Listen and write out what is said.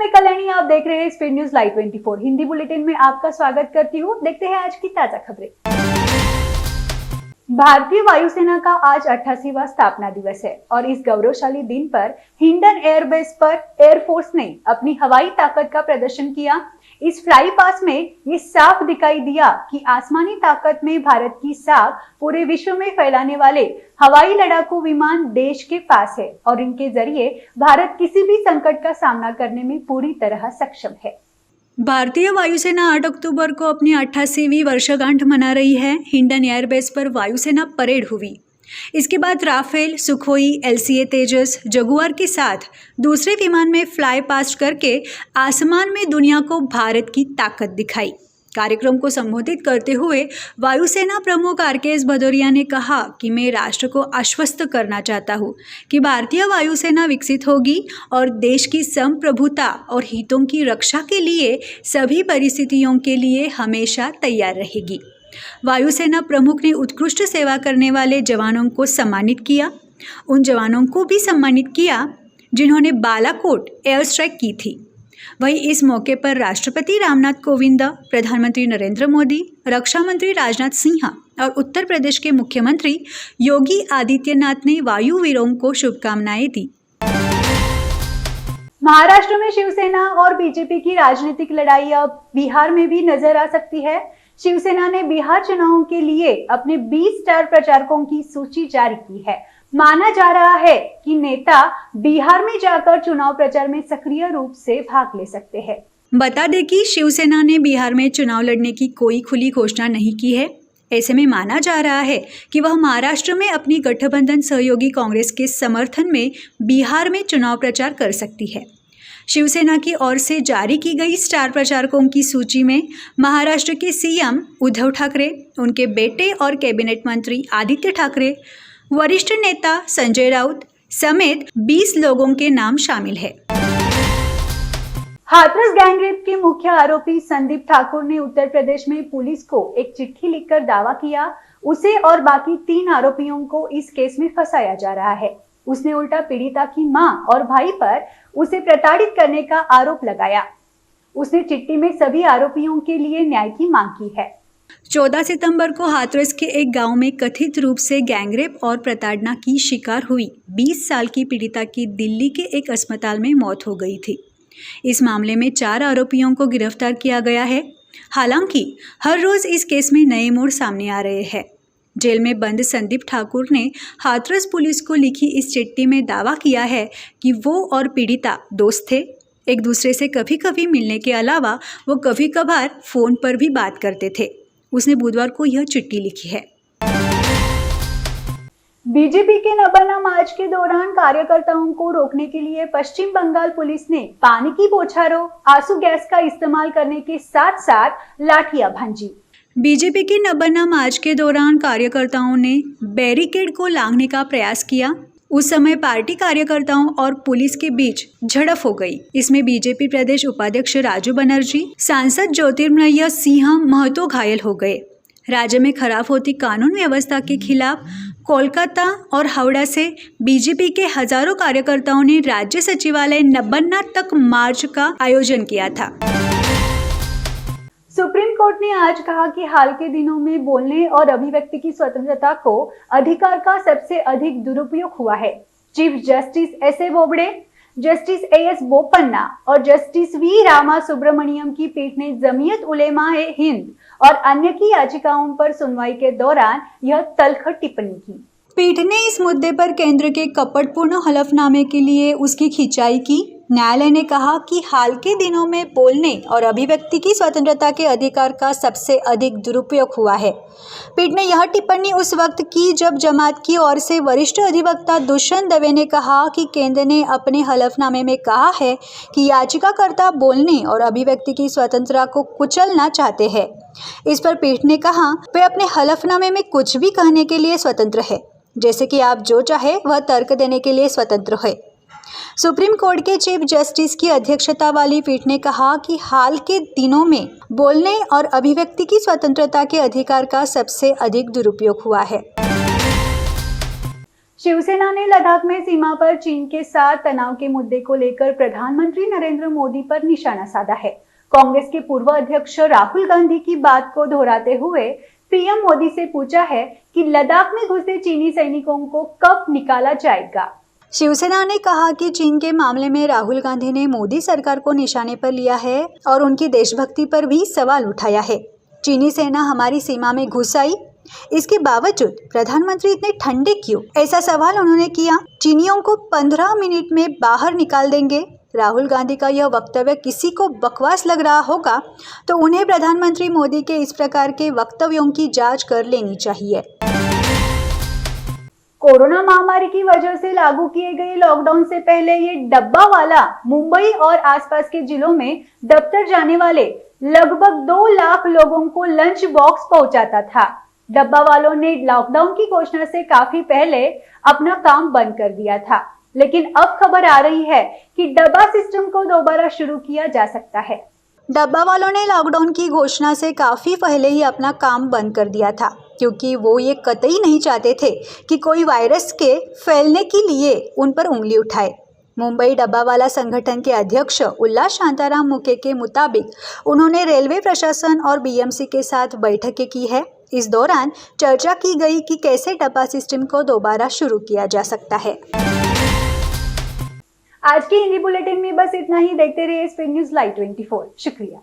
मैं कल्याणी, आप देख रहे हैं speed news live 24 Hindi bulletin में आपका स्वागत करती हूँ। देखते हैं आज की ताजा खबरें। भारतीय वायुसेना का आज 88वां स्थापना दिवस है और इस गौरवशाली दिन पर हिंडन एयरबेस पर एयरफोर्स ने अपनी हवाई ताकत का प्रदर्शन किया। इस फ्लाई पास में ये साफ दिखाई दिया कि आसमानी ताकत में भारत की साख पूरे विश्व में फैलाने वाले हवाई लड़ाकू विमान देश के पास है और इनके जरिए भारत किसी भी संकट का सामना करने में पूरी तरह सक्षम है। भारतीय वायुसेना 8 अक्टूबर को अपनी 88वीं वर्षगांठ मना रही है। हिंडन एयरबेस पर वायुसेना परेड हुई। इसके बाद राफेल, सुखोई, LCA तेजस, जगुआर के साथ दूसरे विमान में फ्लाई पास्ट करके आसमान में दुनिया को भारत की ताकत दिखाई। कार्यक्रम को संबोधित करते हुए वायुसेना प्रमुख RKS भदौरिया ने कहा कि मैं राष्ट्र को आश्वस्त करना चाहता हूं कि भारतीय वायुसेना विकसित होगी और देश की संप्रभुता और हितों की रक्षा के लिए सभी परिस्थितियों के लिए हमेशा तैयार रहेगी। वायुसेना प्रमुख ने उत्कृष्ट सेवा करने वाले जवानों को सम्मानित किया। उन जवानों को भी सम्मानित किया जिन्होंने बालाकोट एयर स्ट्राइक की थी। वहीं इस मौके पर राष्ट्रपति रामनाथ कोविंद, प्रधानमंत्री नरेंद्र मोदी, रक्षा मंत्री राजनाथ सिंह और उत्तर प्रदेश के मुख्यमंत्री योगी आदित्यनाथ ने वायुवीरों को शुभकामनाएं दी। महाराष्ट्र में शिवसेना और बीजेपी की राजनीतिक लड़ाई अब बिहार में भी नजर आ सकती है। शिवसेना ने बिहार चुनावों के लिए अपने 20 स्टार प्रचारकों की सूची जारी की है। माना जा रहा है कि नेता बिहार में जाकर चुनाव प्रचार में सक्रिय रूप से भाग ले सकते हैं। बता दें कि शिवसेना ने बिहार में चुनाव लड़ने की कोई खुली घोषणा नहीं की है। ऐसे में माना जा रहा है कि वह महाराष्ट्र में अपनी गठबंधन सहयोगी कांग्रेस के समर्थन में बिहार में चुनाव प्रचार कर सकती है। शिवसेना की ओर से जारी की गई स्टार प्रचारकों की सूची में महाराष्ट्र के CM उद्धव ठाकरे, उनके बेटे और कैबिनेट मंत्री आदित्य ठाकरे, वरिष्ठ नेता संजय राउत समेत 20 लोगों के नाम शामिल है। हाथरस गैंगरेप के मुख्य आरोपी संदीप ठाकुर ने उत्तर प्रदेश में पुलिस को एक चिट्ठी लिखकर दावा किया उसे और बाकी 3 आरोपियों को इस केस में फंसाया जा रहा है। उसने उल्टा पीड़िता की मां और भाई पर उसे प्रताड़ित करने का आरोप लगाया। उसने चिट्ठी में सभी आरोपियों के लिए न्याय की मांग की है। 14 सितंबर को हाथरस के एक गांव में कथित रूप से गैंगरेप और प्रताड़ना की शिकार हुई 20 साल की पीड़िता की दिल्ली के एक अस्पताल में मौत हो गई थी। इस मामले में 4 आरोपियों को गिरफ्तार किया गया है। हालांकि हर रोज इस केस में नए मोड़ सामने आ रहे हैं। जेल में बंद संदीप ठाकुर ने हाथरस पुलिस को लिखी इस चिट्ठी में दावा किया है कि वो और पीड़िता दोस्त थे। एक दूसरे से कभी कभी मिलने के अलावा वो कभी कभार फोन पर भी बात करते थे। उसने बुधवार को यह चिट्ठी लिखी है। बीजेपी के नबाना मार्च के दौरान कार्यकर्ताओं को रोकने के लिए पश्चिम बंगाल पुलिस ने पानी की बौछारों, आंसू गैस का इस्तेमाल करने के साथ साथ लाठियां भांजी। बीजेपी के नबाना मार्च के दौरान कार्यकर्ताओं ने बैरिकेड को लांघने का प्रयास किया। उस समय पार्टी कार्यकर्ताओं और पुलिस के बीच झड़प हो गई। इसमें बीजेपी प्रदेश उपाध्यक्ष राजू बनर्जी, सांसद ज्योतिर्मय सिंह महतो घायल हो गए। राज्य में खराब होती कानून व्यवस्था के खिलाफ कोलकाता और हावड़ा से बीजेपी के हजारों कार्यकर्ताओं ने राज्य सचिवालय नबाना तक मार्च का आयोजन किया था। सुप्रीम कोर्ट ने आज कहा कि हाल के दिनों में बोलने और अभिव्यक्ति की स्वतंत्रता को अधिकार का सबसे अधिक दुरुपयोग हुआ है। Chief justice S.A. Bobde, justice A.S. Bopanna और जस्टिस V. रामा सुब्रमण्यम की पीठ ने जमीयत उलेमा-ए हिंद और अन्य की याचिकाओं पर सुनवाई के दौरान यह तल्ख टिप्पणी की। पीठ ने इस मुद्दे पर केंद्र के कपटपूर्ण हलफनामे के लिए उसकी खिंचाई की। न्यायालय ने कहा कि हाल के दिनों में बोलने और अभिव्यक्ति की स्वतंत्रता के अधिकार का सबसे अधिक दुरुपयोग हुआ है। पीठ ने यह टिप्पणी उस वक्त की जब जमात की ओर से वरिष्ठ अधिवक्ता दुष्यंत दवे ने कहा कि केंद्र ने अपने हलफनामे में कहा है कि याचिकाकर्ता बोलने और अभिव्यक्ति की स्वतंत्रता को कुचलना चाहते हैं। इस पर पीठ ने कहा वे अपने हलफनामे में कुछ भी कहने के लिए स्वतंत्र है, जैसे कि आप जो चाहे वह तर्क देने के लिए स्वतंत्र है। सुप्रीम कोर्ट के चीफ जस्टिस की अध्यक्षता वाली पीठ ने कहा कि हाल के दिनों में बोलने और अभिव्यक्ति की स्वतंत्रता के अधिकार का सबसे अधिक दुरुपयोग हुआ है। शिवसेना ने लद्दाख में सीमा पर चीन के साथ तनाव के मुद्दे को लेकर प्रधानमंत्री नरेंद्र मोदी पर निशाना साधा है। कांग्रेस के पूर्व अध्यक्ष राहुल गांधी की बात को दोहराते हुए पीएम मोदी से पूछा है कि लद्दाख में घुसे चीनी सैनिकों को कब निकाला जाएगा। शिवसेना ने कहा कि चीन के मामले में राहुल गांधी ने मोदी सरकार को निशाने पर लिया है और उनकी देशभक्ति पर भी सवाल उठाया है। चीनी सेना हमारी सीमा में घुस आई, इसके बावजूद प्रधानमंत्री इतने ठंडे क्यों? ऐसा सवाल उन्होंने किया। चीनियों को 15 मिनट में बाहर निकाल देंगे। राहुल गांधी का यह वक्तव्य किसी को बकवास लग रहा होगा तो उन्हें प्रधानमंत्री मोदी के इस प्रकार के वक्तव्यों की जांच कर लेनी चाहिए। कोरोना महामारी की वजह से लागू किए गए लॉकडाउन से पहले ये डब्बा वाला मुंबई और आसपास के जिलों में दफ्तर जाने वाले लगभग 2 लाख लोगों को लंच बॉक्स पहुंचाता था। डब्बा वालों ने लॉकडाउन की घोषणा से काफी पहले अपना काम बंद कर दिया था, लेकिन अब खबर आ रही है कि डब्बा सिस्टम को दोबारा शुरू किया जा सकता है। डब्बा वालों ने लॉकडाउन की घोषणा से काफ़ी पहले ही अपना काम बंद कर दिया था, क्योंकि वो ये कतई नहीं चाहते थे कि कोई वायरस के फैलने के लिए उन पर उंगली उठाए। मुंबई डब्बावाला संगठन के अध्यक्ष उल्लास शांताराम मुके के मुताबिक उन्होंने रेलवे प्रशासन और बीएमसी के साथ बैठकें की है। इस दौरान चर्चा की गई कि कैसे डब्बा सिस्टम को दोबारा शुरू किया जा सकता है। आज की हिंदी बुलेटिन में बस इतना ही। देखते रहिए स्पीड न्यूज़ लाइव 24। शुक्रिया।